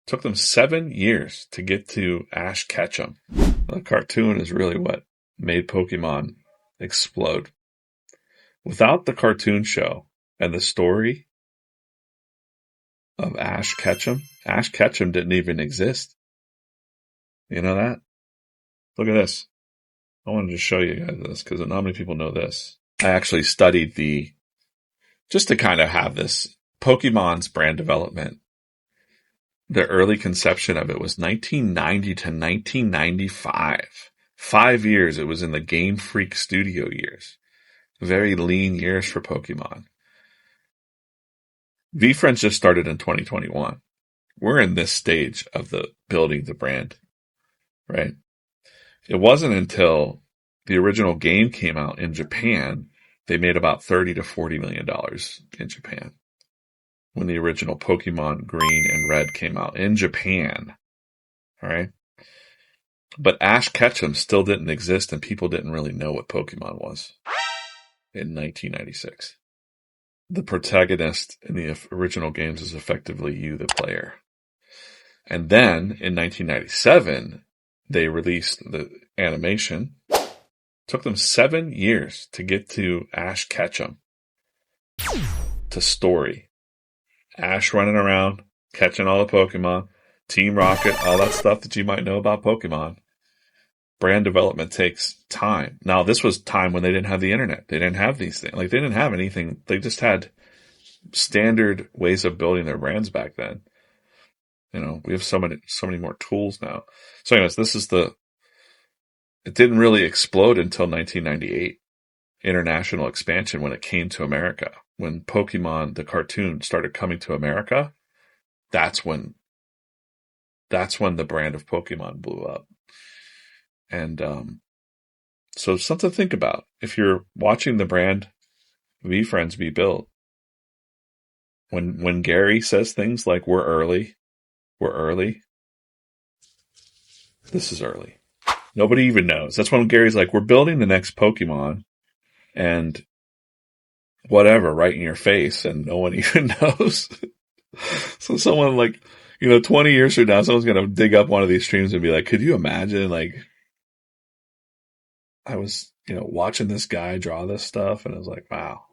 Took them 7 years to get to Ash Ketchum. The cartoon is really what made Pokemon explode. Without the cartoon show and the story of Ash Ketchum didn't even exist. You know that? Look at this. I wanted to show you guys this because not many people know this. I actually studied just to kind of have this Pokemon's brand development. The early conception of it was 1990 to 1995. 5 years. It was in the Game Freak studio years. Very lean years for Pokemon. VeeFriends just started in 2021. We're in this stage of the building the brand, right? It wasn't until the original game came out in Japan, they made about $30 to $40 million in Japan. When the original Pokemon Green and Red came out in Japan. All right. But Ash Ketchum still didn't exist and people didn't really know what Pokemon was in 1996. The protagonist in the original games is effectively you, the player. And then in 1997, they released the animation. Took them 7 years to get to Ash Ketchum. To story. Ash running around, catching all the Pokemon, Team Rocket, all that stuff that you might know about Pokemon. Brand development takes time. Now, this was time when they didn't have the internet. They didn't have these things. Like, they didn't have anything. They just had standard ways of building their brands back then. You know, we have so many more tools now. So anyways, it didn't really explode until 1998. International expansion when it came to America. When Pokemon, the cartoon, started coming to America, that's when the brand of Pokemon blew up. And so something to think about. If you're watching the brand VeeFriends be built, when Gary says things like we're early, this is early. Nobody even knows. That's when Gary's like, we're building the next Pokemon and whatever, right in your face, and no one even knows. So someone 20 years from now, someone's going to dig up one of these streams and be like, could you imagine, I was, watching this guy draw this stuff and I was like, wow,